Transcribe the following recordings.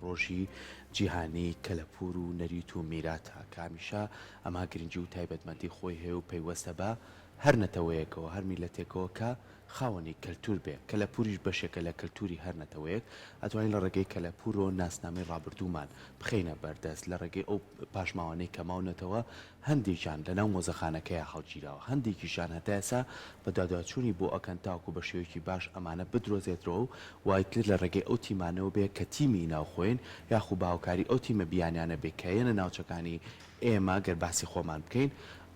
ڕۆژی جیهانی کەلەپور و نەریت و میراتە کامیشە ئەما گرنگی و تایبەتمەندی خۆی هەیە و پەیوەستە بە هەر نەتەوەیەکەوە هەر میلەتێکەوە کە خاوەنی کەلتور بێ کەلەپوریش بەشێکە لە کەلتوری هەر نەتەوەیەک ئەتوانین لە ڕێگەی کەلەپور و ناسنامەی ڕابردوومان بخینە بەردەست لە ڕێگەی ئەو پاشماوانەی کەماونەتەوە هەندێکیان لەناو مۆزەخانەکەیە هەڵگیراوە هەندێکیشان هەتایسا بە دادواچوونی بۆ ئەکەن تاوکو بە شێوەیەکی باش ئەمانە بدرۆزێتەوە و وایتر لە ڕێگەی ئەو تیمانەوە بێ کە تیمی ناوخۆین یاخو باوکاری ئەو تیمە بیانیانە بێکەیەنە ناوچەکانی ئێمە گەر باسی خۆمان بکەین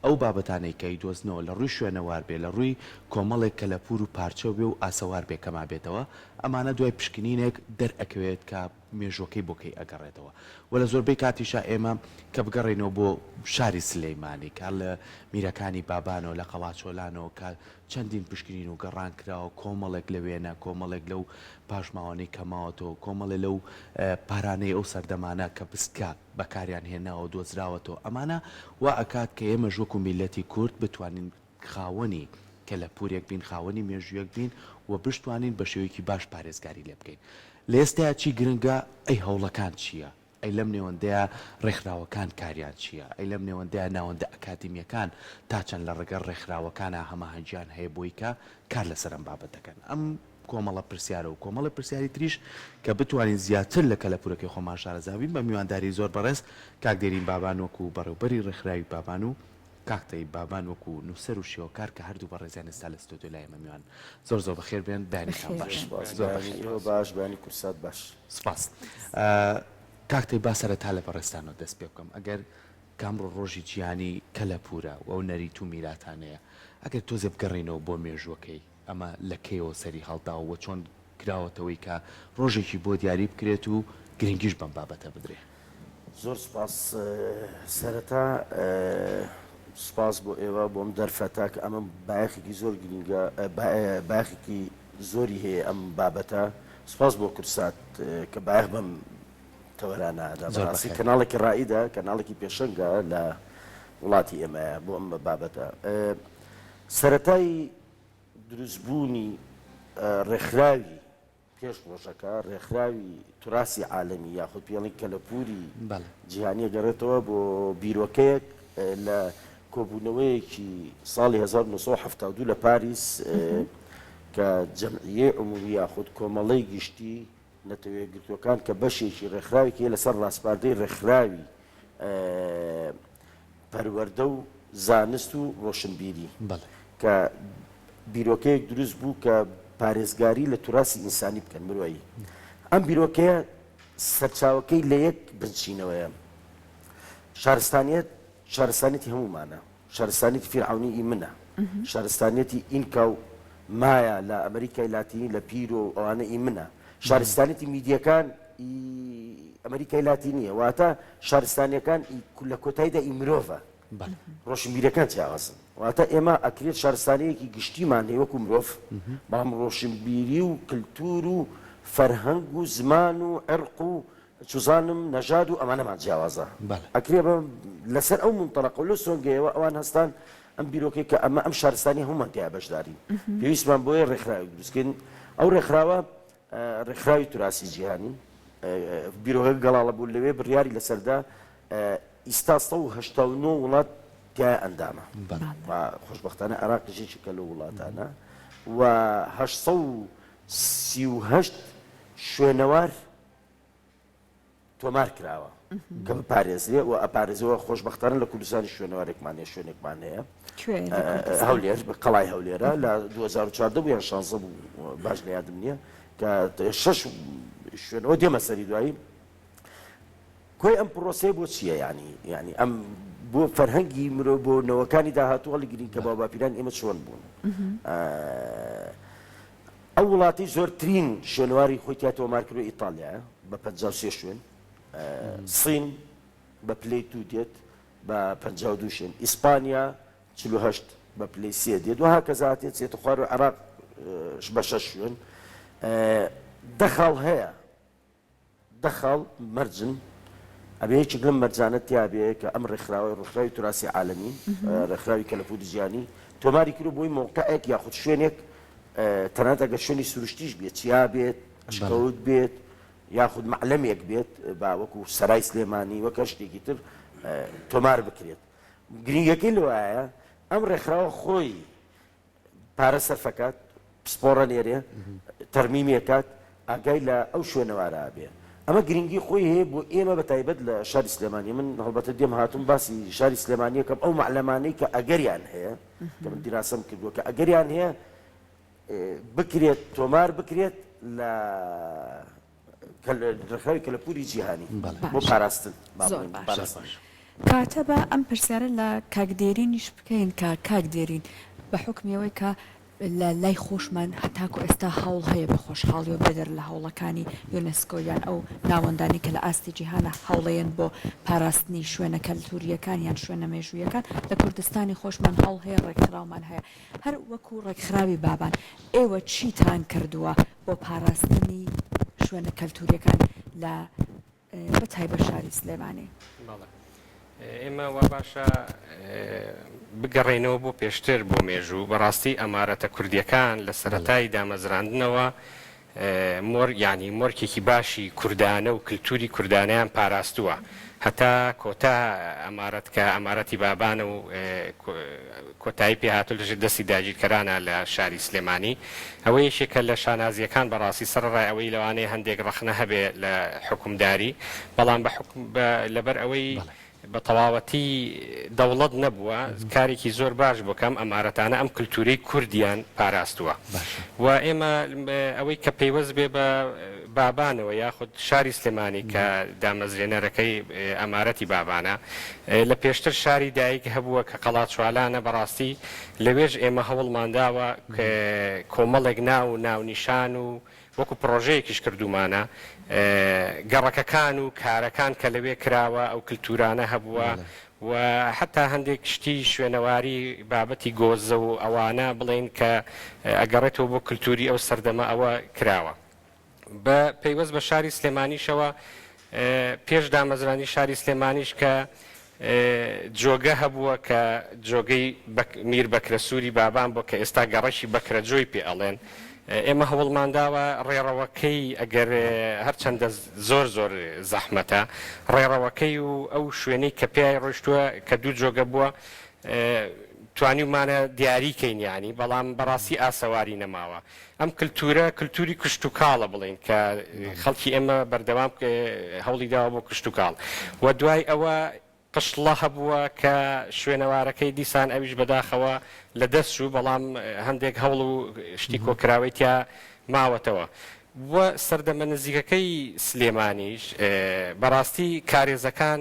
ئەو بابەتانەی کەی دۆزنەوە لە ڕووی شوێنەوار بێ لە ڕووی کۆمەڵێک کەلەپور و پارچە بێ و ئاسەوار بێکەما بێتەوە ئەمانە دوای پشکنینێک دەرئەکەوێت کە مێژوەکەی بۆکەی ئەگەڕێتەوە و لە زۆربەی کاتیشا ئێمە کە بگەڕێنەوە بۆ شاری سلەیمانی کار لە میرەکانی بابانەوە لە قەڵاچۆلانەوە کە چەندین پشکنین و گەڕان کراوە کۆمەڵێک لەوێنە کۆمەڵێک لەو پاشماوانەی کەماوەتەوە کۆمەڵێ لەو پارانەی ئەو سەردەمانە کە بسکە بەکاریان هێناوە دۆزراوەتەوە ئەمانە وا ئەکات کە ئێمە ژوەکو میلەتی کورد بتوانین خاوەنی کەلەپورێک بین خاوەنی مێژوویەک بین و بشتوانین بە شێوەیەکی باش پارێزگاری لێ بکەین لە ئێستایا چی گرنگە ئەی هەوڵەکان چییە ئەی لەم نێوەندەیە ڕێکخراوەکان کاریان چییە ئەی لەم نێوەندەیە ناوەندە ئەکادیمیەکان تا چەند لە ڕێگەر ڕێکخراوەکانە هەماهەنگیان هەیە بۆی کە کار لەسەر ئەم بابەتەکەن ئەم کۆمەڵە پرسیارە و کۆمەڵە پرسیاری تریش کە بتوانین زیاتر لە کەلەپورەکەی خۆمان شارەزاوین بە میوانداری زۆر بەڕێز کاک دێرین بابان وەکو بەڕێوەبەری ڕێکخراوی بابان و کاکتەی بابان وەکو نووسەر و شێوەکار کە هەردوو بە ڕێزیان ئێستا لە ستۆدیۆ لای ئێمە میوان زۆر زۆر بەخێر بێن دانیشان باش بانی کورسات باش سپاس کاکتەی با سەرەتا لە بەڕێستانەوە دەست پێ بکەم ئەگەر کامڕۆ ڕۆژی جیهانی کەلەپورە و ئەو نەریت و میراتانەیە ئەگەر تۆزێ بگەڕێنەوە بۆ مێژوەکەی ئەمە لە کێوە سەری هەڵداوە چۆن کراوەتەوەی کە ڕۆژێکی بۆ دیاری بکرێت و گرنگیش بەم بابەتە بدرێ زۆر سپاس سەرەتا سپاس بۆ ئێوە بۆم دەرفەتا کە ئەمە باەخێکی زۆر گرنگە باەخێکی زۆری هەیە ئەم بابەتە سپاس بۆ کورسات کە باەخ بەم تەوەرانەدا بەڕاستی کەناڵێکی ڕائیدە کەناڵێکی پێشەنگە لە وڵاتی ئێمەیە بۆ ئەم بابەتە سەرەتای دروستبوونی ڕێکخراوی پێش ڕۆژەکە ڕێکخراوی توراسی عالەمی یاخود پێڵی کەلەپوری جیهانی گەڕێتەوە بۆ بیرۆکەیەک لە کۆبوونەوەیەکی ساڵی 1972 لە پاریس کە جەمعیە عمومی یاخود کۆمەڵەی گشتی نەتەوەیەکگرتوەکان کە بەشێکی ڕێکخراوێکی لەسەر ڕاستپاردەی ڕێکخراوی پەروەردە و زانست و ڕۆشنبیری کە بیرۆکەیەک دروست بوو کە پارێزگاری لە توراسی ئینسانی بکەن مرۆیی ئەم بیرۆکەیە سەرچاوەکەی لە یەک بنچینەوەیە شارستانێتی هەمومانە شارستانێتی فیرعونی منە شارستانێتی ئینکا و مایە لە ئەمریکای لاتینی لە پیر و ئەوانە منە شارستانێتی میدیەکان ئەمریکای لاتینیە واتە شارستانیەکان لە کۆتاییدا مرۆڤە ڕۆشنبیرەکان جیاوازن واتە ئێمە ئەکرێت شارستانەیەکی گشتیمان هەیە وەکو مرۆڤ بەڵام ڕۆشنبیری و کللتور و فەرهەنگ و زمان و عێرق و چوزانم نەژاد و ئەمانەمان جیاوازە ئەکرێ لەسەر ئەو منتەڵەقە و لە سۆنگەیەوە ئەوان هەستان ئەم بیرۆکەی کە ئەمە ئەم شارستانی هەمومان تیا بەشدارین پێویستمان بۆیە ڕێکخراوی دروستکردن ئەو ڕێکخراوە ڕێکخراوی توراسی جیهانی بیرۆکە گەڵاڵە بوو لەوێ بڕیاری لەسەردا ئیستا 1970 وڵات تیا ئەندامە خۆشبەختانە عێراق لەژێکی کە لە وڵاتانە و 838 شوێنەوار تۆمار کراوە کە بپارێزرێ و ئەپارێزەوە خۆشبەختانە لە کوردستانی شوێنەوارێکمان شوێنێکمان هەیە هەولێر بە قەڵای هەولێرە لە 2014 بوو یان 16 بوو باش لە یادم نییە کە 6 شوێنەوە دێمە سەری دوایی کۆی ئەم پرۆسەیە بۆ چییە ینی ئەم بۆ فەرهەنگی مرۆڤ بۆ نەوەکانی داهاتووە لەگرین کە باوباپیران ئێمە چۆن بوون ئەو وڵاتی زۆرترین شوێنواری خۆی تیا تۆمارکردوە ئیتاڵیایە بە 53 شوێن سین بە پلەی 2 دێت بە 52 شوێن ئیسپانیا 48 بە پلەی 3 دێت و هاکەزا هاتێت چێتە خوار و عێراق بە 6 شوێن دەخاڵ هەیە دەخاڵ مەرجن ئەبێیەکی گرم مەرجانە تیابێ کە ئەم ڕێکخراوی توراسی عالەمی ڕێکخراوی کەلەپوری جیهانی تۆماری کرد بۆی مۆقعێک یاخود شوێنێک تەنانەت ئەگەر شوێنی سروشتیش بێت چیا بێت ئەشکەوت بێت یاخود معلەمێک بێت با وەکو سەرای سلێمانی وەکە شتێکی تر تۆمار بکرێت گرنگەکەی لەوایە ئەم ڕێکخراوە خۆی پارە سەرفەکات پسپۆڕە نێرێ تەرمیمێکات ئاگای لە ئەو شوێنەوارە بێ ئەمە گرنگی خۆی هەیە بۆ ئێمە بە تایبەت لە شاری سلێمانی من هەڵبەتە دێم هاتووم باسی شاری سلێمانیەکەم ئەو معلەمانەی کە ئەگەریان هەیە کە من دیراسەم کردووە کە ئەگەریان هەیە بکرێت تۆمار بکرێت لە ڕێکخراوی کەلەپوری جیهانی بۆ پاراستن کاتە بە ئەم پرسیارە لە کاکدێرینیش بکەین کە کاکدێرین بە حکمیەوەی کە لە لای خۆشمان هەتاکو ئێستا هەوڵ هەیە بە خۆشحاڵی و بەدەر لە هەوڵەکانی یونسکۆیان ئەو ناوەندانی کە لە ئاستی جیهانە هەوڵەیەن بۆ پاراستنی شوێنە کەلتوریەکان یان شوێنە مێژوویەکان لە کوردستانی خۆشمان هەوڵ هەیە ڕێکخراومان هەیە هەر وەکو ڕێکخراوی بابان ئێوە چیتان کردووە بۆ پاراستنی شوێنە کەلتوریەکان لە بەتایبەت شاری سلێمانی ئێمە وا باشە بگەڕێنەوە بۆ پێشتر بۆ مێژوو بەڕاستی ئەمارەتە کوردیەکان لە سەرەتای دامەزراندنەوە ینی مۆرکێکی باشی کوردانە و کللتوری کوردانیان پاراستووە هەتا کۆتا ئەمارەت کە ئەمارەتی بابانە و کۆتایی پێهاتوو لەژێر دەستی داگیرکەرانە لە شاری سلێمانی ئەوە یەکێکە لە شانازیەکان بەڕاستی سەرڕای ئەوەی لەوانەیە هەندێک ڕەخنە هەبێ لە حکومداری بەڵام لەبەر ئەوەی بە تەواوەتی دەوڵەت نەبووە کارێکی زۆر باش بۆکەم ئەمارەتانە ئەم کللتوری کوردیان پاراستووە و ئێمە ئەوەی کە پەیوەست بێ بە بابانەوە یاخود شاری سلێمانی کە دامەزرێنەرەکەی ئەمارەتی بابانە لە پێشتر شاری دایک هەبووە کە قەڵات چوالانە بەڕاستی لەوێژ ئێمە هەوڵمانداوە کۆمەڵێک ناونیشان و وەکو پرۆژەیەکیش کردومانە گەڕەکەکان و کارەکان کە لەوێ کراوە ئەو کللتورانە هەبووە و حتا هەندێک شتی شوێنەواری بابەتی گۆزە و ئەوانە بڵێن کە ئەگەڕێتەوە بۆ کللتوری ئەو سەردەمە ئەوە کراوە بە پەیوەست بە شاری سلێمانیشەوە پێش دامەزرانی شاری سلێمانیش کە جۆگە هەبووە کە جۆگەی میر بەکرە سووری بابان بۆ کە ئێستا گەڕەشی بەکرەجۆی پێ ئەڵێن ئێمە هەوڵمانداوە ڕێڕەوەکەی ئەگەر هەرچەندە زۆر زەحمەتە ڕێڕەوەکەی و ئەو شوێنەی کە پێی ڕۆیشتووە کە دوو جۆگە بووە توانیمانە دیاریکەین ینی بەڵام بەڕاستی ئاسەواری نەماوە ئەم کللتوری کشت و کاڵە بڵین کە خەڵکی ئێمە بەردەوام هەوڵی داوە بۆ کشت و کاڵ و دوای ئەوە قشڵە هەبووە کە شوێنەوارەکەی دیسان ئەویش بەداخەوە لە دەست و بەڵام هەندێک هەوڵ و شتی کۆکراوەیتیا ماوەتەوە وە سەردەمە نزیکەکەی سلێمانیش بەڕاستی کارێزەکان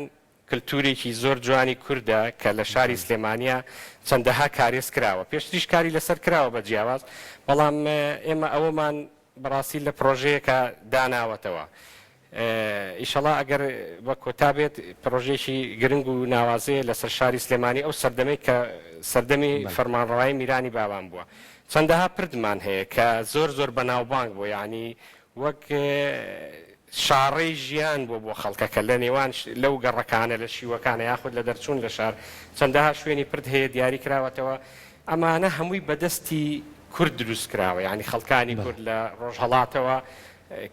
کللتورێکی زۆر جوانی کووردە کە لە شاری سلێمانیا چەندەها کارێز کراوە پێشتریش کاری لەسەر کراوە بە جیاواز بەڵام ئێمە ئەوەمان بەڕاستی لە پرۆژەیەکە داناوەتەوە ئیشەڵا ئەگەر بە کۆتا بێت پرۆژێکی گرنگ و ناوازەیە لەسەر شاری سلێمانی ئەو سەردەمەی کە سەردەمی فەرمانڕەوایی میرانی بابان بووە چەندەها پردمان هەیە کە زۆر بەناوبانگ بوو یعنی وەک شاڕەی ژیان بۆ خەڵکەکە لە نێوان لەو گەڕەکانە لە شیوەکانە یاخود لە دەرچوون لە شار چەندەها شوێنی پرد هەیە دیاری کراوەتەوە ئەمانە هەمووی بەدەستی کورد دروست کراوە یعنی خەڵکانی کورد لە ڕۆژهەڵاتەوە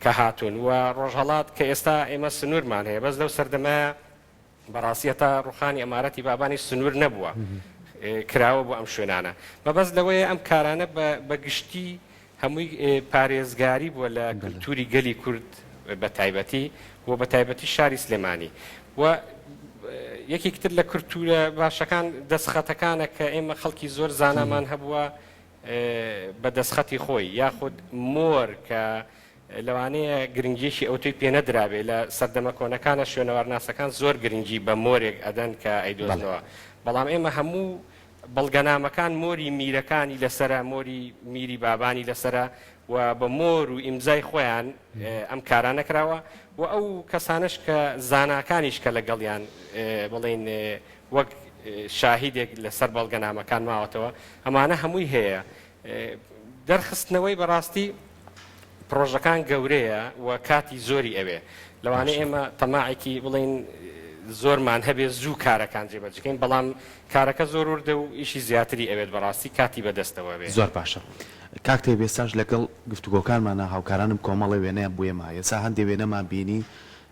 کە هاتوون و ڕۆژهەڵات کە ئێستا ئێمە سنوورمان هەیە بەس لەو سەردەمە بەڕاستیەتە ڕوخانی ئەمارەتی بابانی سنوور نەبووە کراوە بۆ ئەم شوێنانە مەبەست لەوەیە ئەم کارانە بە گشتی هەمووی پارێزگاری بووە لە کللتوری گەلی کورد بە تایبەتی و بە تایبەتی شاری سلێمانی و یەکێکتر لە کللتورە باشەکان دەستخەتەکانە کە ئێمە خەڵکی زۆر زانامان هەبووە بە دەستخەتی خۆی یاخود مۆر کە لەوانەیە گرنگیشی ئەوتوی پێ نەدرابێ لە سەردەمە کۆنەکانە شوێنەوارناسەکان زۆر گرنگی بە مۆرێک ئەدەن کە ئەیدۆزنەوە بەڵام ئێمە هەموو بەڵگەنامەکان مۆری میرەکانی لەسرە مۆری میری بابانی لەسرە و بە مۆر و ئیمزای خۆیان ئەم کارانە کراوە و ئەو کەسانش کە زاناکانیش کە لەگەڵیان بڵێن وەک شاهیدێک لەسەر بەڵگەنامەکان ماوەتەوە ئەمانە هەمووی هەیە دەرخستنەوەی بەڕاستی پرۆژەکان گەورەیە و کاتی زۆری ئەوێ لەوانەیە ئێمە تەماعێکی بڵین زۆرمان هەبێ زوو کارەکان جێبەجەکەین بەڵام کارەکە زۆر وردە و ئیشی زیاتری ئەوێت بەڕاستی کاتی بەدەستەوە بێ زۆر باشە کاکتێ بێستاش لەگەڵ گفتوگۆکانمانە هاوکارانم کۆمەڵی وێنەیان بووە مایە سا هەندێک وێنەمان بینی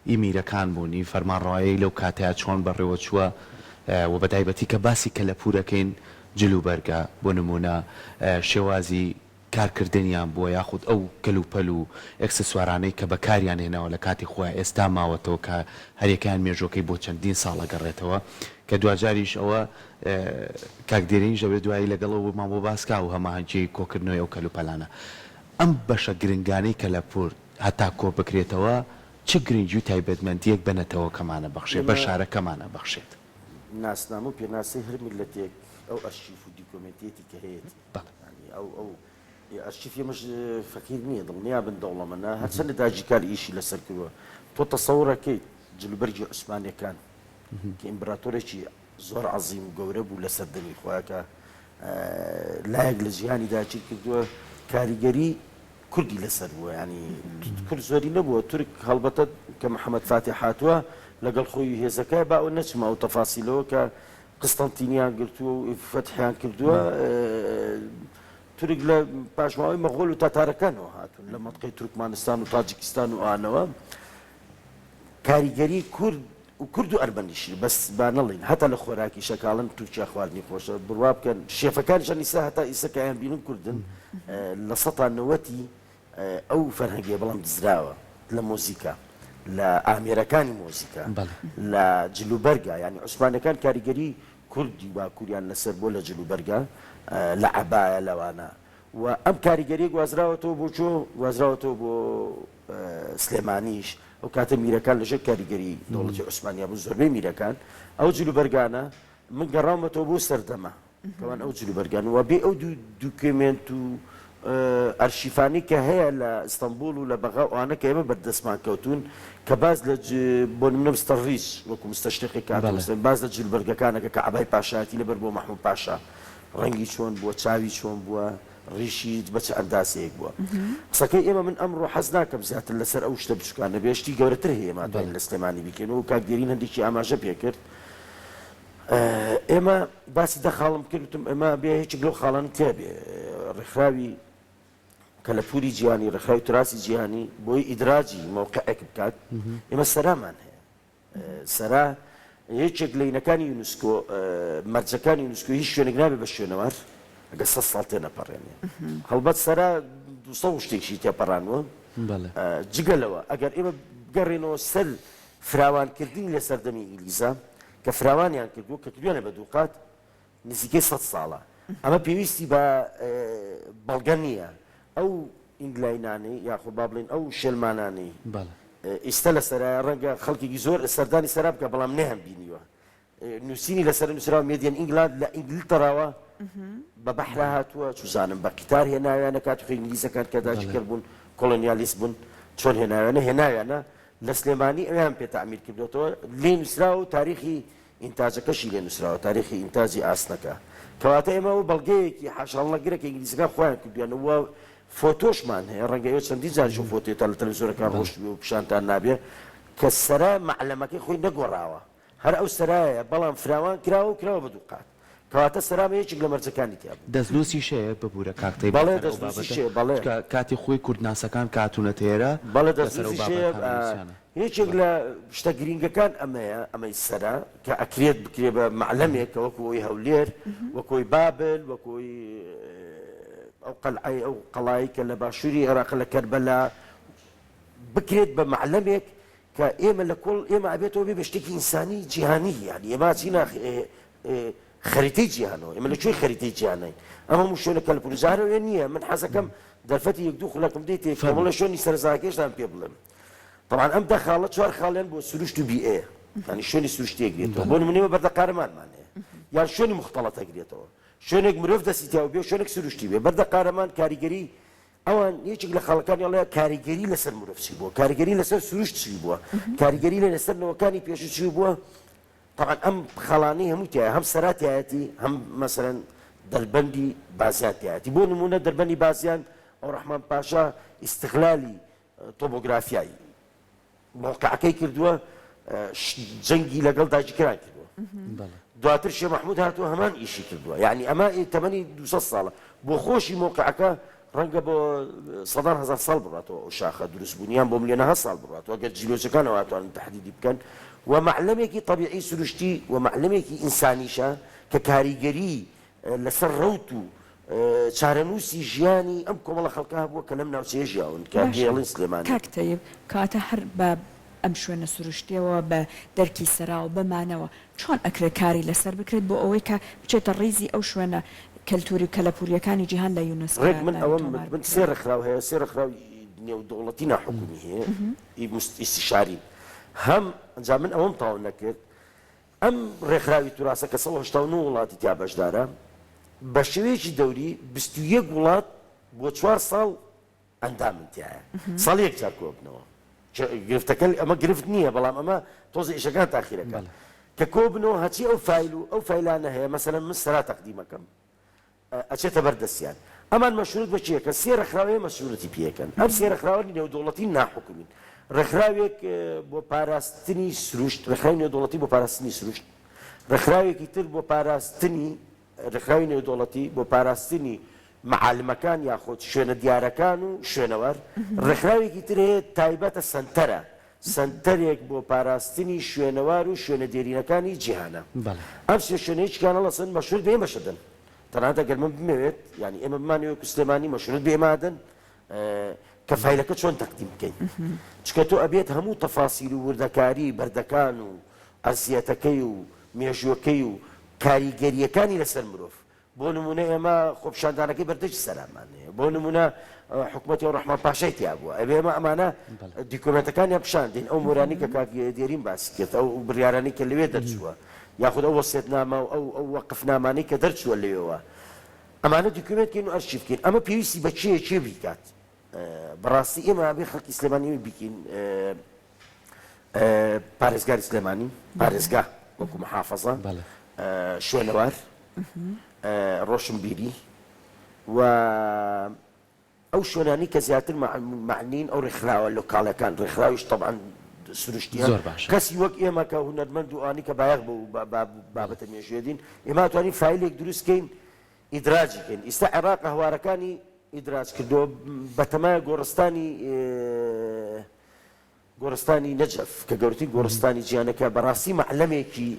ئیمیرەکان بوونی فەرمانڕەوایی لەو کاتەیە چۆن بەڕێوە چووە و بەتایبەتی کە باسی کەلەپورەکەین جلوبەرگە بۆ نمونە شێوازی کارکردنیان بووە یاخود ئەو کەلوپەل و ئەکسسوارانەی کە بەکاریان هێناوە لە کاتی خۆیان ئێستا ماوەتەوە کە هەرێکیان مێژۆکەی بۆ چەندین ساڵە گەڕێتەوە کە دوجاریش ئەوە کاکدێرین ژەوێ دوایی لەگەڵەوە مان بۆ باسکا و هەماهەنگی کۆکردنەوەی ئەو کەلوپەلانە ئەم بەشە گرنگانەی کەلەپور هەتا کۆ بکرێتەوە چ گرنگی و تایبەتمەندیەک بنەتەوە کەمانە بەخشێت بە شارەکەمانە بەخشێت ناسنامە و پێناسی هەر میلەتێک ئەو ئەرشیف و دیکۆمنتێتی کە هەیە ئەو ئەرشیفی مش فەقیر نییە دڵنیا بن دەوڵەمەە هەرچەندە داژیکار ئیشی لەسەر کردووە تۆ تەسەوڕەکەی جلوبەرگی عوسمانیەکان کە ئیمپراتۆرێکی زۆر عەزیم و گەورە بوو لە سەردەمی خۆیانکە لایەک لە ژیانیدا چی کردووە کاریگەری کوردی لەسەر بووە ینی کورد زۆری نەبووە تورک هەڵبەتە کە محەممەد فاتح هاتووە لەگەڵ خۆی هێزەکە باوە نەچمە و تەفاسیلەوە کە قستەنتینیان گرتووە و فەتحیان کردووە تورک لە پاشماوەی مەغۆل و تاتارەکانەوە هاتون لە مەنطقەی تورکمانستان و تاجیکستان و ئانەوە کاریگەری کورد و ئەرمەنیشی بەس با نەڵین هەتا لە خۆراکی شەکاڵن تورکیا خواردنی خۆشە بڕوا بکەن شێفەکانیشان ئیسا هەتا ئیسەکەیان بینن کوردن لە سەتا نەوەتی ئەو فەرهەنگیە بەڵام دزراوە لە مۆزیکا لە ئامێرەکانی مۆزیکا لە جلوبەرگە ینی عوسمانەکان کاریگەری کوردی باکووریان لەسەر بۆ لە جلوبەرگە لە عەبایە لەوانە و ئەم کاریگەری گوازراوەتەوە بۆ چۆ گوازراوەتەوە بۆ سلێمانیش ئەو کاتە میرەکان لەژێر کاریگەری دەوڵەتی عوسمانیا بوو زۆربەی میرەکان ئەو جلوبەرگانە من گەڕاومەتەوە بۆ سەردەمە کەوان ئەو جلوبەرگان و بێ ئەو دوکمنت و ئەرشیفانی کە هەیە لە ئیستانبول و لە بەغا ئەوانە کە ئێمە بەردەستمان کەوتون کە باز لە بۆ نمونە مستەڕیج وەکو مستەشرقی کاتەوە باز لە جلوبەرگەکانەکە کە عەبای پاشایەتی لەبەر بۆ مەحموود پاشا ڕەنگی چۆن بووە چاوی چۆن بووە ڕیشی بە چ ئەنداسەیەک بووە قسەکەی ئێمە من ئەمڕۆ حەز ناکەم زیاتر لەسەر ئەو شتە بچووکانە بێشتی گەورەتر هەیە مادوای لە سلێمانی بکەین و کاکدێرین هەندێکی ئاماژە پێکرد ئێمە باسی دەخاڵم کردتم ئێمە بێ هیچ لەو خاڵانی تێبێ ڕێکخراوی کەلەپوری جیهانی ڕێکخراوی تراسی جیهانی بۆی ئیدراجی مەوقعێک بکات ئێمە سەرامان هەیە سەرا یەکێک لە یونەکانی یونسکۆ مەرجەکانی یونسکۆ هیچ شوێنێک نابێ بە شوێنەوەر ئەگە 100 ساڵ تێنەپەڕێنێ هەڵبەت سەرا 200 شتێکی تێپەڕانوە جگەلەوە ئەگەر ئێمە بگەڕێنەوە سەر فراوانکردنی لە سەردەمی ئینگلیزە کە فراوانیان کردووە کە کردوانە بە دووقات نزیکەی 100 ساڵە ئەمە پێویستی بە بەڵگە نییە ئەو ئینگلاینانەی یاخۆ با بڵێن ئەو شێلمانانەی ئێستا لە سەرای ڕەنگە خەڵکێکی زۆر سەردانی سەرا بکە بەڵام نەهەم بینیوە نووسینی لەسەر نووسراوە مێدیان ئینگلاند لە ئینگلیتەراوە بە بەحرا هاتووە چوزانم بە قیتار هێناویانە کاتوخی ئینگلیزەکان کە داگیرکرد بوون کۆلۆنیالیست بوون چۆن هێناویانە لە سلێمانی ئەویان پێ تەعمیر کردوێتەوە لێ نووسراوە و تاریخی ئینتاجەکەشی لێ نووسراوە تاریخی ئینتاجی ئاسنەکە کەواتە ئێمە و بەڵگەیەکی حاشاڵەگرێک ئینگلیزەکان خۆیان کردویانەوە فۆتۆشمان هەیە ڕەنگە ئێوە چەندی جاریش فۆتێتە لە تەلەڤیزۆرەکان ڕۆشت و پیشانتان نابێ کە سەرا مەعلەمەکەی خۆی نەگۆڕاوە هەر ئەو سەرایە بەڵام فراوان کراوە و کراوە بە دووقات کەواتە سەرامە یەکێک لە مەرجەکانی تیا دەستنووسی شەیە ببوورە کاکتەی بەڵێ دەستنووسی شەیە بەڵێ کاتی خۆی کوردناسەکان کاتونە تێرە بەڵێ دەستنووسی شەیە یەکێک لە شتە گرینگەکان ئەمەیە ئەمەی سەرا کە ئەکرێت بکرێ بە مەعلەمێک کە وەکوی هەولێر وەکوی بابل وەکوی ئەو قەلعەی ئەو قەڵایی کە لە باشووری عێراق لە کەربەلا بکرێت بە مەعلەمێک کە ئێمە لە کۆڵ ئێمە ئەبێتەوە بێ بە شتێکی ئینسانی جیهانی یعنی ئێمە چینە خەریتەی جیهانەوە ئێمە لەکوێی خەریتەی جیهانین ئەمە هەموو شوێنە کەلەپورزارەوە نییە من حەزەکەم دەرفەتی یەک دوو خولەکم دێتێ کۆمەڵە شوێنی سەرزاکێشتان پێ بڵێم طبعا ئەم دەخاڵە 4 خاڵیان بۆ سروشت و بیئێ ینی شوێنی سروشتێکگرێتەوە بۆ نمونەوە بەردە قارەمانمان هەیە یان شوێنی مختەڵەتەگرێتەوە شوێنێک مرۆڤ دەستیتیاوە بێ شوێنێک سروشتی بێ بەردە قارەمان کاریگەری ئەوان یەکێک لە خەڵکانی ئەڵەیە کاریگەری لەسەر مرۆڤ چی بووە کاریگەری لەسەر سروشت چی بووە کاریگەری لەسەر نەوەکانی پێشوو چی بووە طبعا ئەم خەڵانەی هەموو تایە هەم سەراتایەتی هەم مەسەرەن دەربەندی بازیان تایەتی بۆ نمونە دەربەندی بازیان ئەو ڕەحمان پاشا ئیستیقلالی تۆپۆگرافیایی موقعەکەی کردووە جەنگی لەگەڵ داجیکران کردووە دواتر شێ محمود هاتووە هەمان ئیشی کردووە یعنی ئەمە تەمەنی 200 ساڵە بۆ خۆشی مۆقعەکە ڕەنگە بۆ 100,000 ساڵ بڕاتەوە ئەو شاخە دروستبوونیان بۆ ملیۆنەها ساڵ بڕاتەوە ئەگەر جیلۆچەکانەوە هاتوانن تەحدیدی بکەن و معلەمێکی طبیعی سروشتی و معلەمێکی ئینسانیشە کە کاریگەری لەسەر ڕەوت و چارەنووسی ژیانی ئەم کۆمەڵە خەڵکا بووە کە لەم ناوچەیە ژیاون کە هێڵین سلێمانی کاکتەیب کاتە هەر بە ئەم شوێنە سروشتیەوە بە دەرکی سەراو بمانەوە چۆن ئەکرێت کاری لەسەر بکرێت بۆ ئەوەی کە بچێتە ڕیزی ئەو شوێنە کەلتوری و کەلەپوریەکانی جیهان لە یونسکۆ ڕێک من ئەوە من سێ ڕێکخراو هەیە سێ ڕێکخراو نێودوڵەتی ناحکومی هەیە ئیستیشاری هەم ئەنجا من ئەوەم تاو نەکرد ئەم ڕێکخراوی توراسە کە 1970 وڵاتی تیا بەشدارە بە شێوەیەکی دەوری 21 وڵات بۆ 4 ساڵ ئەندامن تایە ساڵ یەک جار کۆبنەوە گرفتەکە ئەمە گرفت نییە بەڵام ئەمە تۆزە ئیشەکان تاخیرەکان کە کۆبنەوە هەچی ئەو فایل و ئەو فایلانە هەیە مەسەلەن من سەرا تەقدیمەکەم ئەچێتە بەردەستیان ئەمان مەشروط بە چیەکە سێ ڕێکخراوەیە مەسئوولەتی پێەکەن ئەم سێ ڕێکخراوەی نێودوڵەتی ناحکومین ڕێکخراوێک بۆ پاراستنی سروشت ڕێکخراوی نێودوڵەتی بۆ پاراستنی سروشت ڕێکخراوێکی تر بۆ پاراستنی ڕێکخراوی نێودوڵەتی بۆ پاراستنی معالمەکان یاخۆت شوێنە دیارەکان و شوێنەوەر ڕێکخراوێکی تر هەیە تایبەتە سنتەرە سنتەرێک بۆ پاراستنی شوێنەوار و شوێنە دێرینەکانی جیهانە ئەم سێ شوێنەیەکیانە لەسن مەشروط بێ بەشدن تەنانەت ئەگەر من بمەوێت ینی ئێمە بمانەوە کوسلێمانی مەشروط بێمادن کە فایلەکە چۆن تەقدیم بکەین چکە تۆ ئەبێت هەموو تەفاسیل و وردەکاری بەردەکان و ئەرزیەتەکەی و مێژووەکەی و کاریگەریەکانی لەسەر مرۆڤ بۆ نمونە ئێمە خۆپشاندانەکەی بەردەجی سەرامانەیە بۆ نمونە حکوومەتی و ڕەحمان پاشای تیا بووە ئەبێ ئێمە ئەمانە دیکۆمنتەکانیان پیشاندین ئەو مۆرانی کە کاکدێرین باسی کرد ئەو بڕیارانی کە لەوێ دەرچووە یاخود ئەو وەسیەتنامە و ئەو وەقفنامانەی کە دەرچووە لەوێەوە ئەمانە دیکۆمنتکەین و ئەرشیف بکەین ئەمە پێویستی بە چێ بیکات بەڕاستی ئێمە ئەبێ خەڵکی سلێمانی بکەین پارێزگاری سلێمانی پارێزگا وەکو محافەزە شوێنەوار ڕۆشنبیری و ئەو شوێنانی کە زیاتر معنین ئەو ڕێکخراوە لۆکاڵەکان ڕێکخراویش طبعاً سروشتیان کەسی وەک ئێمە کە هونەرمەند و ئانی کە بایەق بە بابەتە مێژوێدین ئێمە توانین فایلێک دروستکەین ئیدراجیکەین ئێستا عێراق هەوارەکانی ئیدراج کردەوە بەتەمایە گۆڕستانی نەجەف کە گەورەترین گۆڕستانی جیهانەکە بەڕاستی معلەمێکی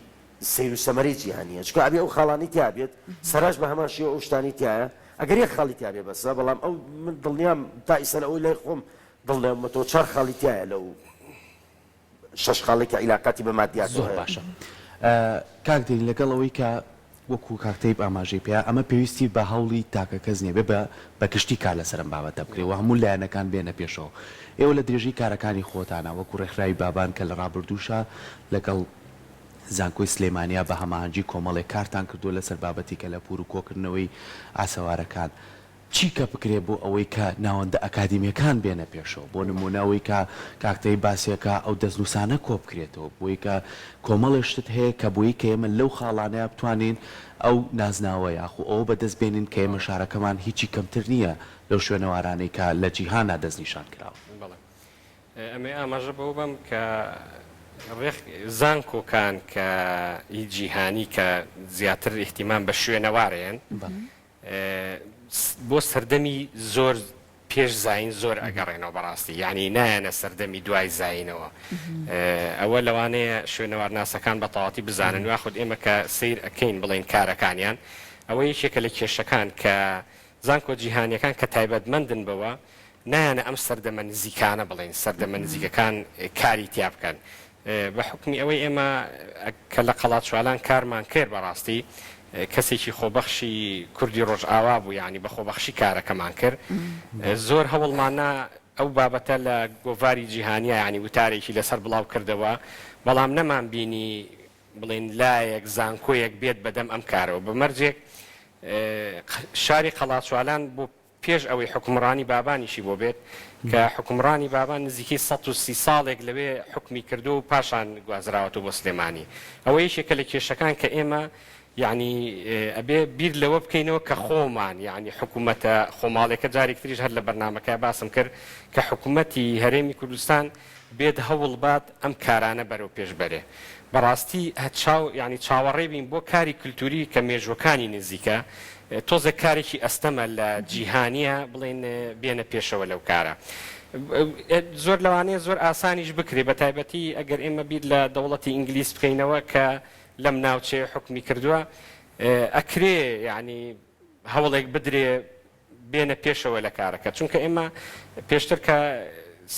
سیر و سەمەرەی جیهانیە چکە ئەبێ ئەو خاڵانی تیا بێت سەراش بە هەمان شێوە ئەو شتانی تایە ئەگەر یەک خاڵی تیا بێ بەسە بەڵام ئەو من دڵنیام تا ئیسەر ئەوی لای خۆم دڵنیام تۆ 4 خاڵی تایە لەو 6 خاڵێکی عیلاقاتی بە مادیات زۆر باشە کاک دێنی لەگەڵ ئەوەی کە وەکو کاکتەیب ئاماژەی پێ ئەمە پێویستی بە هەوڵی تاکە کەس نییە بێ بە کشتی کار لەسەرم بابەتە بکرێەوە هەموو لایەنەکان بێنە پێشەوە ئێوە لە درێژی کارەکانی خۆتانە وەکو ڕێکخراوی بابان کە لە ڕابردووشە لەگەڵ زانکۆی سلێمانیا بە هەماهەنگی کۆمەڵێک کارتان کردو لەسەر بابەتی کە لە پور و کۆکردنەوەی ئاسەوارەکان چی کە بکرێ بۆ ئەوەی کە ناوەندە ئەکادیمیەکان بێنە پێشەوە بۆ نمونەوەی کە کاکتەی باسیەکە ئەو دەستنووسانە کۆ بکرێتەوە بۆی کە کۆمەڵێشتت هەیە کە بۆی کە ئێمە لەو خاڵانەیە بتوانین ئەو نازناوە یاخو ئەوە بەدەست بێنین کە ئێمە شارەکەمان هیچی کەمتر نییە لەو شوێنەوارانەی کە لە جیهانە دەستنیشان کراوە ئەمە ئاماژە بەو بم کە زانکۆکان کە جیهانی کە زیاتر احتیمام بە شوێنەوارێن بۆ سەردەمی زۆر پێش زین زۆر ئەگەڕێنەوە بەڕاستی یعنی نایەنە سەردەمی دوای زینەوە ئەوە لەوانەیە شوێنەوار ناسەکان بە تەواتی بزانن یاخود ئێمە کە سیر ئەکەین بڵێن کارەکانیان ئەوە یەکێکە لە کێشەکان کە زانکۆ جیهانیەکان کە تایبەتمەندن بەوە نایەنە ئەم سەردەمە نزیکانە بڵێن سەردەمە نزیکەکان کاری تیا بکەن بە حکمی ئەوەی ئێمە کە لە قەڵات شوالان کارمان کرد بەڕاستی کەسێکی خۆبەخشی کوردی ڕۆژئاوا بوو یعنی بە خۆبەخشی کارەکەمان کرد زۆر هەوڵمانە ئەو بابەتە لە گۆڤاری جیهانیە ینی وتارێکی لەسەر بڵاو کردەوە بەڵام نەمان بینی بڵێن لایەک زانکۆیەک بێت بەدەم ئەم کارەوە بمەرجێک شاری قەڵات شوالان بۆ پێش ئەوەی حکومڕانی بابانیشی بۆ بێت کە حکومڕانی بابان نزیکی 130 ساڵێک لەوێ حکمی کردو و پاشان گوازراوەتەوە بۆ سلێمانی ئەوە یەکێکە لە کێشەکان کە ئێمە یعنی ئەبێ بیر لەوە بکەینەوە کە خۆمان یعنی حکوومەتە خۆماڵێکە جارێکتریش هەر لە بەرنمەکە باسم کرد کە حکوومەتی هەرێمی کوردستان بێت هەوڵ بات ئەم کارانە بەرەو پێش بەرێ بەڕاستی ینی چاوەڕێ بین بۆ کاری کللتوری کە مێژوەکانی نزیکە تۆزە کارێکی ئەستەمە لە جیهانیە بڵێن بێنە پێشەوە لەو کارە. زۆر لەوانەیە زۆر ئاسانیش بکرێ بە تایبەتی ئەگەر ئێمە بیر لە دەوڵەتی ئینگلیس بکەینەوە کە لەم ناوچەیە حکمی کردووە ئەکرێ ینی هەوڵێک بدرێ بێنە پێشەوە لە کارەکە چونکە ئێمە پێشتر کە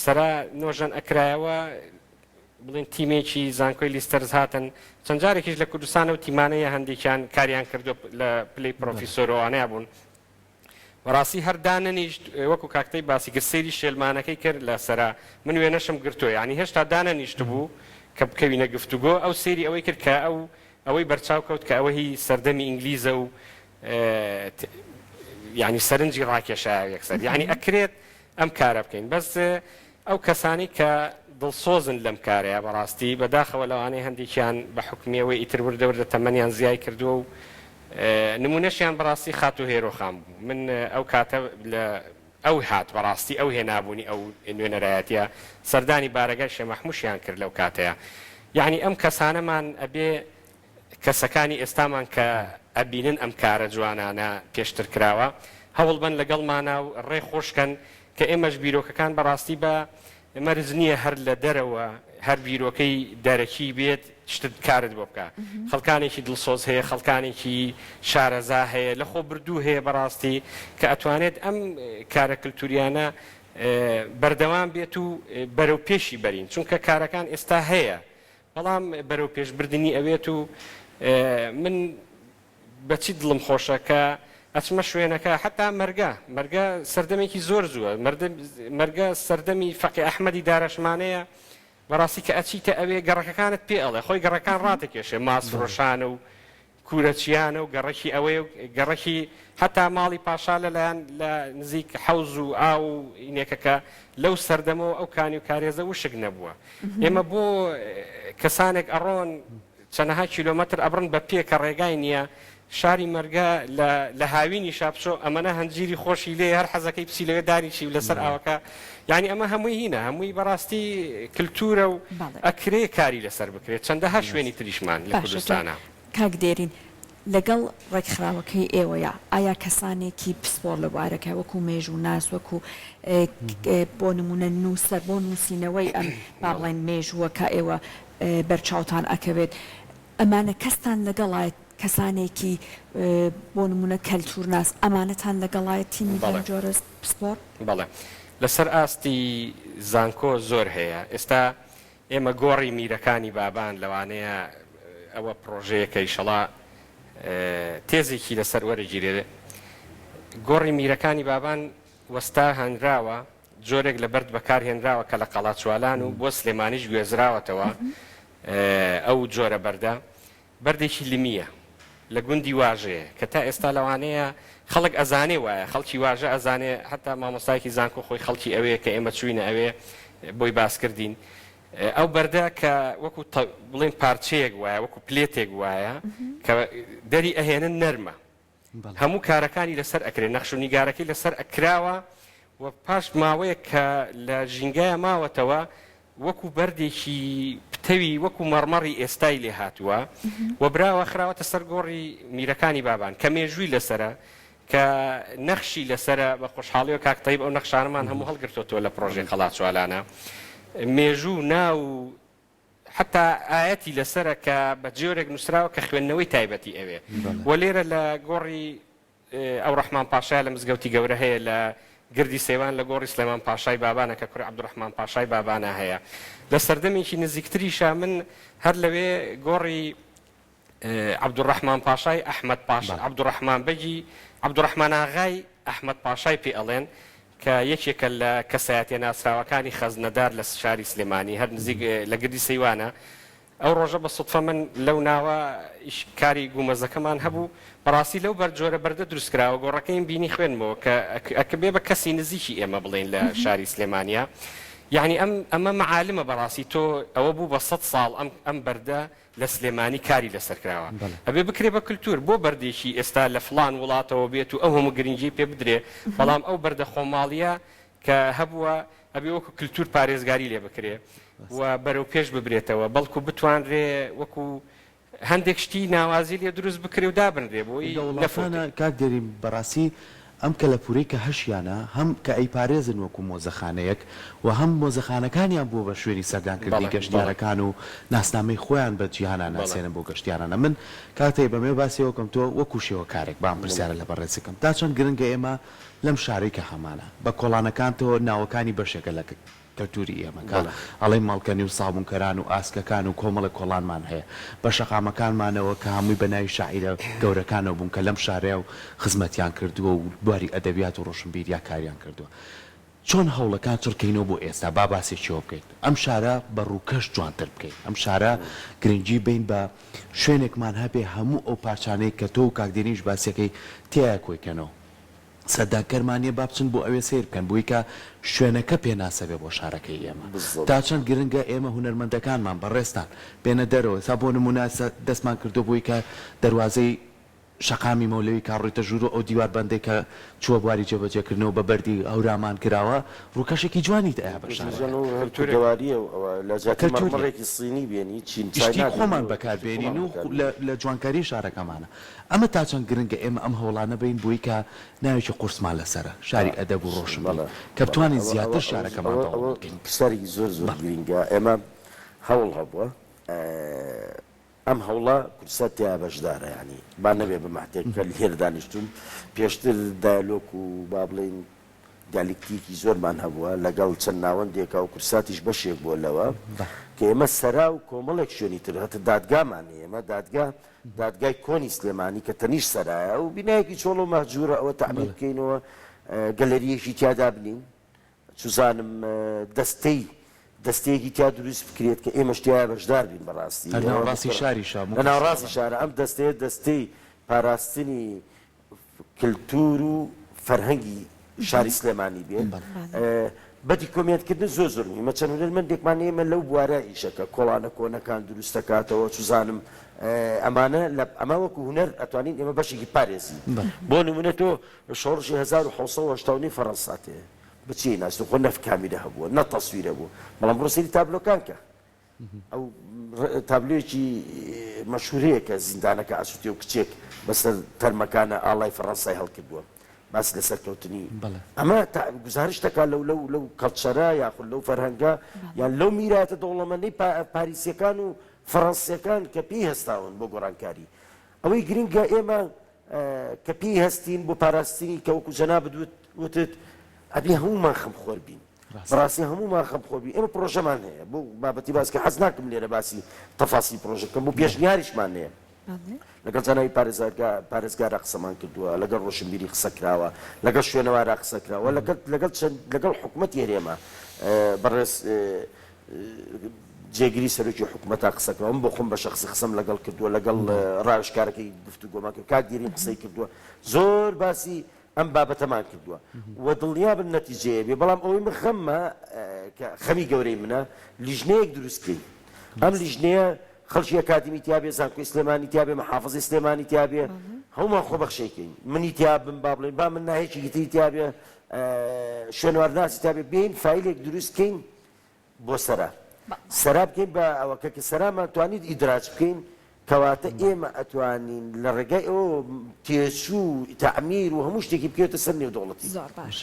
سەرا نۆژەن ئەکرایەوە بڵێن تیمێکی زانکۆی لیستەرز هاتن چەند جارێکیش لە کوردستانە و تیمانەیە هەندێکیان کاریان کردو لە پلەی پرۆفیسۆرەوانەیە بوون بەڕاستی هەردانەنیش وەکو کاکتەی باسی کرد سەیری شێلمانەکەی کرد لە سەرا من وێنەشم گرتووە ینی هێشتا دانەنیشت بوو کە بکەوینە گفتوگۆ ئەو سەیری ئەوەی کرد کە ئەوەی بەرچاو کەوت کە ئەوە هی سەردەمی ئینگلیزە و ینی سەرنجی ڕاکێشایە یەکسەر ینی ئەکرێت ئەم کارە بکەین بەس ئەو کەسانی کە دڵسۆزن لەم کارەیە بەڕاستی بەداخەوە لەوانەیە هەندێکیان بە حکمیەوەی ئیتر وردەوردە تەمەنیان زیای کردووە و نمونەشیان بەڕاستی خات و هێرۆخام بوو من ئەو کاتە ئەو هات بەڕاستی ئەو هێنابوونی ئەو نوێنەرایەتە سەردانی بارەگای شێمەحموشیان کرد لەو کاتەیە یعنی ئەم کەسانەمان ئەبێ کەسەکانی ئێستامان کە ئەبینن ئەم کارە جوانانە پێشتر کراوە هەوڵ بن لەگەڵمانە و ڕێ خۆشکەن کە ئێمەش بیرۆکەکان بەڕاستی بە مەرج نییە هەر لە دەرەوە هەر بیرۆکەی دەرەکی بێت شتت کارت بۆ بکە خەڵکانێکی دڵسۆز هەیە خەڵکانێکی شارەزا هەیە لە خۆ بردوو هەیە بەڕاستی کە ئەتوانێت ئەم کارە کللتوریانە بەردەوام بێت و بەرەو پێشی بەرین چونکە کارەکان ئێستا هەیە بەڵام بەرەو پێشبردننی ئەوێت و من بەچی دڵم خۆشە کە ئەچمە شوێنەکە حتا مەرگە سەردەمێکی زۆر زووە مەرگە سەردەمی فەقی ئەحمەدی دارەشمانەیە بەڕاستی کە ئەچیتە ئەوێ گەڕەکەکانت پێ ئەڵێ خۆی گەڕەکان ڕاتەکێشێ ماسفرۆشانە و کورەچیانە و گەڕەکی ئەوەی گەڕەکی هەتا ماڵی پاشا لەلایەن لە نزیک حەوز و ئاو و ئینێکەکە لەو سەردەمەوە ئەو کانی و کارێزە وشک نەبووە ئێمە بۆ کەسانێک ئەڕۆن چەندەها کیلۆمەتر ئەبرن بە پێ کە ڕێگای نییە شاری مەرگە لە هاوینی شاپچۆ ئەمەە هەنجیری خۆشی لێ هەر حەزەکەی پسی لەوێ داریشی لەسەر ئاوەکە یعنی ئەمە هەمووی هینە هەمووی بەڕاستی کللتورە و ئەکرێ کاری لەسەر بکرێت چەندەها شوێنی تریشمان لە کوردستانە کاک دێرین لەگەڵ ڕێکخراوەکەی ئێوەیە ئایا کەسانێکی پسپۆر لە بوارەکە وەکو مێژ و ناس وەکو بۆ نمونە نووسەر بۆ نووسینەوەی ئەم با بڵێن مێژووە کە ئێوە بەرچاوتان ئەکەوێت ئەمانە کەستان لەگەڵایەت کەسانێکی بۆ نمونە کەلتور ناس ئەمانەتان لەگەڵایەتی جۆرە پسپۆر بەڵێ لەسەر ئاستی زانکۆ زۆر هەیە ئێستا ئێمە گۆڕی میرەکانی بابان لەوانەیە ئەوە پرۆژەیەکەی شەڵا تێزێکی لەسەر وەرەگیرێ گۆڕی میرەکانی بابان وەستا هەنراوە جۆرێک لە بەرد بەکارهێنراوە کە لە قەڵاچوالان و بۆ سلێمانیش گوێزراوەتەوە ئەو جۆرە بەردە بەردێکی لمیە لە گوندی واژەیە کە تا ئێستا لەوانەیە خەڵک ئەزانێ وایە خەڵکی واژە ئەزانێ حتا مامۆستایکی زانکۆ خۆی خەڵکی ئەوەیە کە ئێمە چوینە ئەوێ بۆی باس کردین ئەو بەردە کە وەکو بڵێن پارچەیەک وایە وەکو پلێتێک وایە کە دەری ئەهێنن نەرمە هەموو کارەکانی لەسەر ئەکرێت نەخش و نیگارەکەی لەسەر ئەکراوە و پاش ماوەیە کە لە ژینگایە ماوەتەوە وەکو بەردێکی پتەوی وەکو مەڕمەڕی ئێستای لێ هاتووە و براوە خراوەتە سەر گۆڕی میرەکانی بابان کە مێژووی لەسرە کە نەخشی لەسرە بە خۆشحاڵی و کاکتەیب ئەو نەخشانەمان هەموو هەڵگرتوتەوە لە پرۆژەی خەڵاتچوالانە مێژوو ناو حتا ئاەتی لەسرە کە بە جۆرێک نووسراوە کە خوێندنەوەی تایبەتی ئەوێ و لێرە لە گۆڕی ئەو ڕەحمان پاشای لە مزگەوتی گەورە هەیە لە گردی سێوان لە گۆڕی سلێمان پاشای بابانە کە کوڕی عەبدوڕەحمان پاشای بابانە هەیە لە سەردەمێکی نزیکتریشە من هەر لەوێ گۆڕی عەبدوڕەحمان پاشای ئەحمەد پاشا عەبدوڕەحمان بەگی عەبدوڕەحمان ئاغای ئەحمەد پاشای پێ ئەڵێن کە یەکێکە لە کەسایەتیە ناسراوەکانی خەزنەدار لە شاری سلێمانی هەر نزیک لە گردی سەیوانە ئەو ڕۆژە بە سوتفە من لەو ناوە کاری گومەزەکەمان هەبوو بەڕاستی لەو بەرجۆرە بەردە دروستکراوە گۆڕەکەیم بینی خوێنمەوە کە ئەکە بێ بە کەسی نزیکی ئێمە بڵێن لە شاری سلێمانیا یعنی ئەمە مەعالمە بەڕاستی تۆ ئەوە بوو بە 100 ساڵ ئەم بەردە لە سلێمانی کاری لەسەرکراوە ئەبێ بکرێ بە کللتور بۆ بەردێکی ئێستا لە فلان وڵاتەوە بێت و ئەو هەموو گرنگی پێ بدرێ بەڵام ئەو بەردە خۆماڵیە کە هەبووە ئەبێ وەکو کللتور پارێزگاری لێ بکرێ و بەرەو پێش ببرێتەوە بەڵکو بتوانرێ وەکو هەندێک شتی ناوازی لێ دروست بکرێ و دابنرێ بۆی وڵاتانە کاک دەریم بەڕاستی ئەم کەلەپورەی کە هەشیانە هەم کە ئەیپارێزن وەکو مۆزەخانەیەک و هەم مۆزەخانەکانیان بووە بە شوێنی سەردانکردنی گەشتیارەکان و ناسنامەی خۆیان بە جیهانان ناسێنن بۆ گەشتیارانە من کاتێ بەمێ باسیەوەکەم تۆ وەکو شێوەکارێک بام پرسیارە لە بەڕێزەکەم تا چەند گرنگە ئێمە لەم شارەی کە هەمانە بە کۆڵانەکانتەوە ناوەکانی بەشێکە لە کەلتوری ئێمەکە ئەڵێ ماڵکەنی و سابوونکەران و ئاسکەکان و کۆمەڵە کۆڵانمان هەیە بە شەقامەکانمانەوە کە هەمووی بەناوی شاعیرە گەورەکانەوە بوون کە لەم شارەیە و خزمەتیان کردووە و بواری ئەدەبیات و ڕۆشنبیریا کاریان کردووە چۆن هەوڵەکان چڕکەینەوە بۆ ئێستا با باسێکیەوە بکەیت ئەم شارە بە ڕووکەش جوانتر بکەیت ئەم شارە گرنگی بین بە شوێنێکمان هەبێ هەموو ئەو پارچانەی کە تۆ و کاکدێنیش باسیەکەی تێیە کۆیکەنەوە سەردانکەرمانیە با بچن بۆ ئەوێ سیر بکەن بۆی کە شوێنەکە پێناسەبێ بۆ شارەکەی ئێمە تا چەند گرنگە ئێمە هونەرمەندەکانمان بەڕێستان بێنە دەرەوە سا بۆ نمونە دەستمان کردو بووی کە دەواازەی شەقامی مەولەوی کاڕۆیتە ژوور و ئەو دیوار بەندێک کە چووە بواری جێبەجێکردنەوە بە بەردی هەورامان کراوە ڕووکەشێکی جوانی ئایا بە شارەوەواریە لە جاکەڵێکی سینی بێنی چینی خۆمان بەکاربێنین و لە جوانکاری شارەکەمانە ئەمە تا چەند گرنگە ئێمە ئەم هەوڵانە بین بووی کە ناوێکی قورسمان لەسرە شاری ئەدەب و ڕۆشن کە بتوانین زیاتر شارەکەمان پرسیارێکی زۆر زۆر گرنگە ئێمە هەوڵ هەبووە ئەم هەوڵە کورسات تیا بەشدارە ینی با نەبێ بەمەحتێککە لێر دانیشتون پێشتر دایلۆک و با بڵین دیالکتیکی زۆرمان هەبووە لەگەڵ چەند ناوەندێکە و کورساتیش بەشێک بۆ لەوە کە ئێمە سەرا و کۆمەڵێک شوێنی تر هەتە دادگامانە ئێمە دادگای کۆنی سلێمانی کە تەنیش سەرایە و بینایەکی چۆڵ و مەهجوورە ئەوە تعمیر بکەینەوە گەلەریەکی تیادا بنین چوزانم دەستەیەکی تیا دروست بکرێت کە ئێمە شتیایە بەشدار بین بەڕاستی لە ناوڕاستی شارە ئەم دەستەیە دەستەی پاراستنی کللتور و فەرهەنگی شاری سلێمانی بێت بەدی کۆمێنتکردن زۆر زۆر مە چەند هونەرمەندێکمان ئێمە لەو بوارە ئیشەکە کۆڵانە کۆنەکان دروست دەکاتەوە چوزانم ئەمانە ئەمە وەکو هونەر ئەتوانین ئێمە بەشێکی پارێزی بۆ نمونە تۆ شۆڕژی 1970 فەڕەنساتێ بچی ناست خۆ نەفکامیرە هەبووە نە تەسویرە بوو بەڵام بڕۆسەری تابلۆکان کە ئەو تابلۆیەکی مەشهورەیە کە زیندانەکە ئاسووتی و کچێک بەسەر تەرمەکانە ئاڵای فەڕەنسای هەڵکردووە باس لەسەر کەوتنی ئەمە گزارش دەکات لەو کەڵچەرە یاخود لەو فەرهەنگە یان لەو میراتە دەوڵەمەندەی پاریسیەکان و فەڕەنسیەکان کە پێی هەستاون بۆ گۆڕانکاری ئەوەی گرنگە ئێمە کە پێی هەستین بۆ پاراستنی کە وەکو جەناب وتت ئەبێ هەمومان خەمخۆر بین بەڕاستی هەمومان خەمخۆر بین ئێمە پرۆژەمان هەیە بۆ بابەتی باس کە حەز ناکەم لێرە باسی تەفاسی پرۆژەکەم بۆ پێشنیاریشمان هەیە لەگەڵ جاناوی پارێزگارە قسەمان کردووە لەگەڵ ڕۆشنبیری قسە کراوە لەگەڵ شوێنەوارە قسە کراوە لەگەڵ حکوومەت هێرێمە بەڕێز جێگیری سەرۆکی حکوومەتا قسەکەەوە بۆ خۆم بە شخصی قسەم لەگەڵ کردووە لەگەڵ ڕاوشکارەکەی گفتوگۆمان کرد کات دیرین قسەی کردووە زۆر باسی ئەم بابەتەمان کردووە و دڵنیا بن نەتیجەیە بێ بەڵام ئەوەی من خەممە خەمی گەورەی منە لیژنەیەک دروستکەین ئەم لیژنەیە خەڵکی ئەکادمی تیابێ زانکۆی سلێمانی تیابێ مەحافظی سلێمانی تیابێ هەمومان خۆبەخشەیکەین منی تیابم با بڵێن با من ناهێکی گتری تیابێ شوێنواردناسی تیابێ بین فایلێک دروستکەین بۆ سەرا بکەین بە ئەوەکە کە سەرامان توانیت ئیدراج بکەین کەواتە ئێمە ئەتوانین لە ڕێگای ئەو تێچوو تعمیر و هەموو شتێکی بکەوێتە سەر نێو دەوڵەتی زۆر باش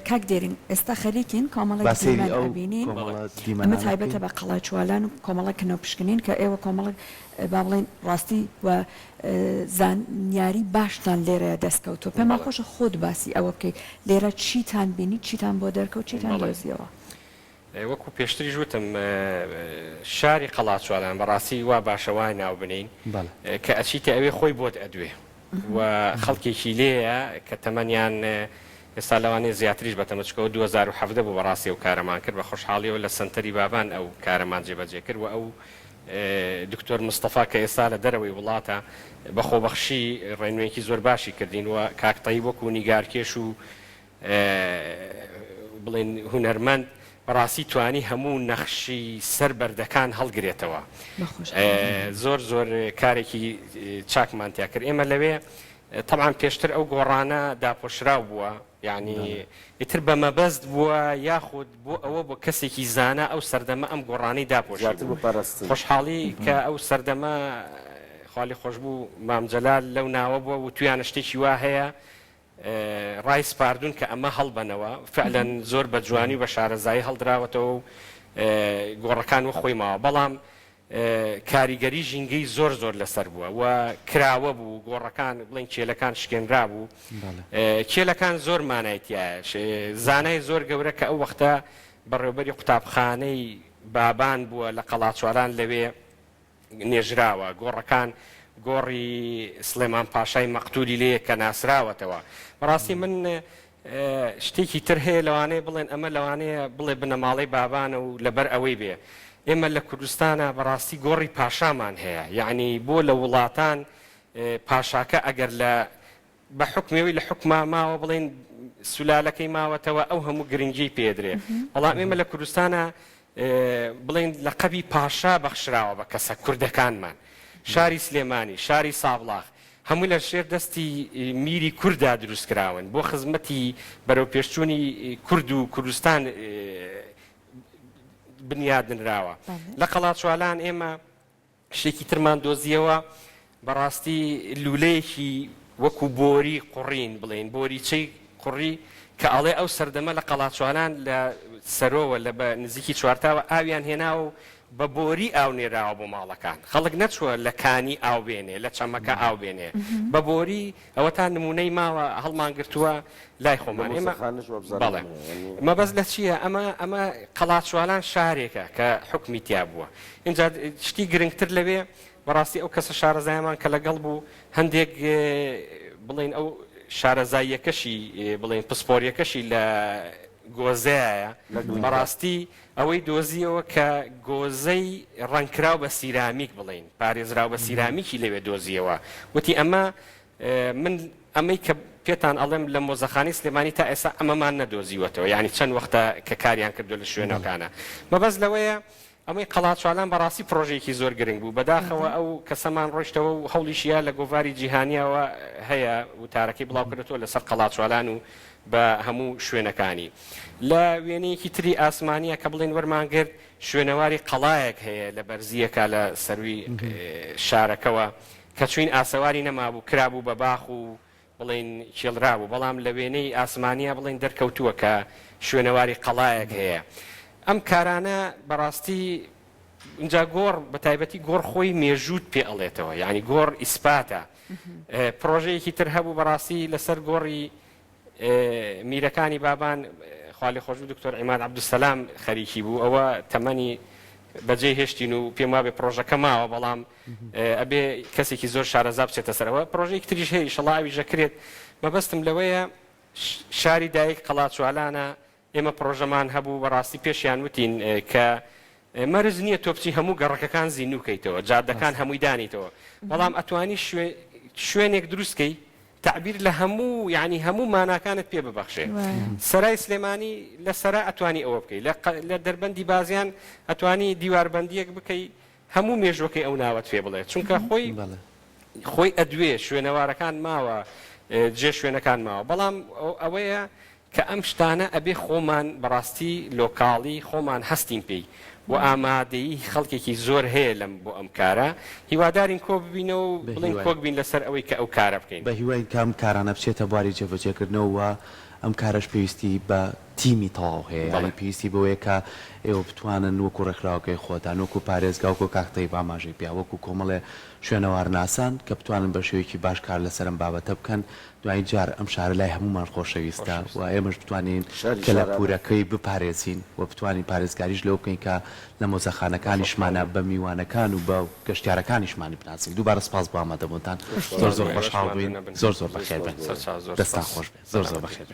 کاک دێرین ئێستا خەریکین کۆمەڵێک دیمان ئەبینین ئەمە تایبەتە بە قەڵاچوالان و کۆمەڵک کنەوە پشکنین کە ئێوە کۆمەڵک با بڵێن ڕاستی و زانیاری باشتان لێرە دەستکەوتۆ پێمان خۆشە خۆت باسی ئەوە بکەیت لێرە چیتان بینی چیتان بۆ دەرکەوت چیتان دۆزیەوە وەکو پێشتری ژوتم شاری قەڵاچوالان بەڕاستی وا باشەوای ناو بنین کە ئەچیتە ئەوێ خۆی بۆت ئەدوێ و خەڵکێکی لێیە کە تەمەنیان ئێستا لەوانێ زیاتریش بەتەمەچکەوە 2017 بوو بەڕاستی و کارەمان کرد بە خۆشحاڵیەوە لە سنتەری بابان ئەو کارەمان جێبەجێ کرد و ئەو دکتۆر مستەفا کە ئێستا لە دەرەوەی وڵاتە بە خۆبەخشی ڕێنوێکی زۆر باشی کردین و کاکتەی وەکو نیگارکێش و بڵێن هونەرمەند بەڕاستی توانی هەموو نەخشی سەر بەردەکان هەڵگرێتەوە زۆر زۆر کارێکی چاکمان تیا کرد ئێمە لەوێ طبعاً پێشتر ئەو گۆڕانە داپۆشراو بووە یعنی ئیتر بە مەبەست بووە یاخود بۆ ئەوە بۆ کەسێکی زانە ئەو سەردەمە ئەم گۆڕانەی زیاتر داپۆشی بپاراستن. خۆشحاڵی کە ئەو سەردەمە خاڵی خۆش بوو مامجەلال لەو ناوە بووە و تویانە شتێکی وا هەیە ڕای سپاردون کە ئەمە هەڵبەنەوە فعلەن زۆر بە جوانی و بە شارەزایی هەڵدراوەتەوە و گۆڕەکان و خۆی ماوە بەڵام کاریگەری ژینگەی زۆر لەسەر بووە و کراوە بوو گۆڕەکان بڵین کێلەکان شکێنرا بوو کێلەکان زۆر مانایەتیایە زانای زۆر گەورە کە ئەو وەختە بەڕێوەبەری قوتابخانەی بابان بووە لە قەڵاچواران لەوێ نێژراوە گۆڕەکان گۆڕی سلێمان پاشای مەقتولی لێ کە ناسراوەتەوە بەڕاستی من شتێکی تر هەیە لەوانەیە بڵێن ئەمە لەوانەیە بڵێ بنەماڵەی بابانە و لەبەر ئەوەی بێ ئێمە لە کوردستانە بەڕاستی گۆڕی پاشامان هەیە یعنی بۆ لە وڵاتان پاشاکە ئەگەر لە بە حکمەوەی لە حکما ماوە بڵێن سولالەکەی ماوەتەوە ئەو هەموو گرنگی پێدرێ بەڵام ئێمە لە کوردستانە بڵێن لە قەبی پاشا بەخشراوە بە کەسە کوردەکانمان شاری سلێمانی شاری سابڵاغ هەموو لە شێر دەستی میری کووردا دروستکراون بۆ خزمەتی بەرەو پێشچوونی کورد و کوردستان بنیادنراوە لە قەڵاچوالان ئێمە شتێکی ترمان دۆزیەوە بەڕاستی لولەیەکی وەکو بۆری قوڕین بڵێن بۆریچەی قوڕی کە ئەڵێ ئەو سەردەمە لە قەڵاچوالان لە سەرۆوە لە بە نزیکی چوارتاوە ئاویان هێناوە و بە بۆری ئاو نێراوە بۆ ماڵەکان خەڵک نەچووە لە کانی ئاو بێنێ لە چەمەکە ئاو بێنێ بە بۆری ئەوە تا نمونەی ماوە هەڵمان گرتووە لای خۆمان ئێمە بەڵێ مەبەست لە چییە ئەمە قەڵاچوالان شارێکە کە حکمی تیا بووە اینجا شتی گرنگتر لەوێ بەڕاستی ئەو کەسە شارەزایمان کە لەگەڵ بوو هەندێک بڵێن ئەو شارەزاییەکەشی بڵێن پسپۆریەکەشی لە گۆزەیە بەڕاستی ئەوەی دۆزیەوە کە گۆزەی ڕەنکراو بە سیرامیک بڵین پارێزراو بە سیرامیکی لەوێ دۆزیەوە وتی ئەمە من ئەمەی کە پێتان ئەڵێم لە مۆزەخانی سلێمانی تا ئێستا ئەمەمان نەدۆزیوەتەوە یعنی چەند وەختە کە کاریان کردو لە شوێنەکانە مەبەست لەوەیە ئەمەی قەڵاچوالان بەڕاستی پرۆژێکی زۆر گرنگ بوو بەداخەوە ئەو کەسەمان ڕۆیشتەوە و هەوڵیشیە لە گۆڤاری جیهانیەوە هەیە وتارەکەی بڵاو کردێتەوە لەسەر قەڵاچوالان و بە هەموو شوێنەکانی لە وێنەیەکی تری ئاسمانیە کە بڵێن وەرمانگرت شوێنەواری قەڵایەک هەیە لە بەرزیەکە لە سەروی شارەکەەوە کە چوین ئاسەواری نەمابوو کرابوو بە باخ و بڵێن کێڵرابوو بەڵام لە وێنەی ئاسمانیە بڵێن دەرکەوتووە کە شوێنەواری قەڵایەک هەیە ئەم کارانە بەڕاستی اینجا گۆڕ بە تایبەتی گۆڕ خۆی مێژووت پێ ئەڵێتەوە یعنی گۆڕ ئیسپاتە پرۆژەیەکی تر هەبوو بەڕاستی لەسەر گۆڕی میرەکانی بابان خالی خۆش دکتۆر عیماد عەبدولسەلام خەریکی بوو ئەوە تەمەنی بەجێ هێشتین و پێم وابێ پرۆژەکە ماوە بەڵام ئەبێ کەسێکی زۆر شارەزا بچێتە سەرەوە پرۆژەیەکی تریش هەیە ئینشەڵڵا ئەویش دەکرێت مەبەستم لەوەیە شاری دایک قەڵاچوالانە ئێمە پرۆژەمان هەبوو بەڕاستی پێشیان وتین کە مەرز نییە تۆ بچی هەموو گەڕەکەکان زیینوکەیتەوە جادەکان هەمووی دانیتەوە بەڵام ئەتوانی شوێنێک دروستکەی تعبیر لە هەموو یعنی هەموو ماناکانت پێ ببەخشێ سەرای سلێمانی لە سەرا ئەتوانی ئەوە بکەیت لە دەربەندی بازیان ئەتوانی دیواربەندیەک بکەیت هەموو مێژوەکەی ئەو ناوەت پێ بڵێت چونکە خۆی ئەدوێ شوێنەوارەکان ماوە جێ شوێنەکان ماوە بەڵام ئەوەیە کە ئەم شتانە ئەبێ خۆمان بەڕاستی لۆکاڵی خۆمان هەستین پێی و ئامادەیی خەڵکێکی زۆر هەیە لەم بۆ ئەم کارە هیوادارین کۆ ببینەوە و بڵین کۆک بین لەسەر ئەوەی کە ئەو کارە بکەین بە هیوای کام کارانە بچێتە بواری جێبەجێکردنەوە ئەم کارەش پێویستی بە تیمی تەواو هەیە یعنی پێویستی بەوەیە کە ئێوە بتوانن وەکو ڕێکخراوەکەی خۆتان وەکو پارێزگا وەکو کاکتەی باماژەی پیا وەکو کۆمەڵێ شوێنەوار ناسان کە بتوانن بە شێوەیەکی باش کار لەسەرم بابەتە بکەن دوای جار ئەم شارە لای هەمومان خۆشەویستە و ئێمەش بتوانین کەلەپورەکەی بپارێزین و بتوانین پارێزگاریش لەو بکەین کە لە مۆزەخانەکانیشمانە بە میوانەکان و بە گەشتیارەکانیشمانی بناسین دووبارە سپاس بۆ ئامادەبوونتان زۆر خۆشحاڵ بووین زۆر بەخێر بن دەستان خۆش بێت زۆر بەخێر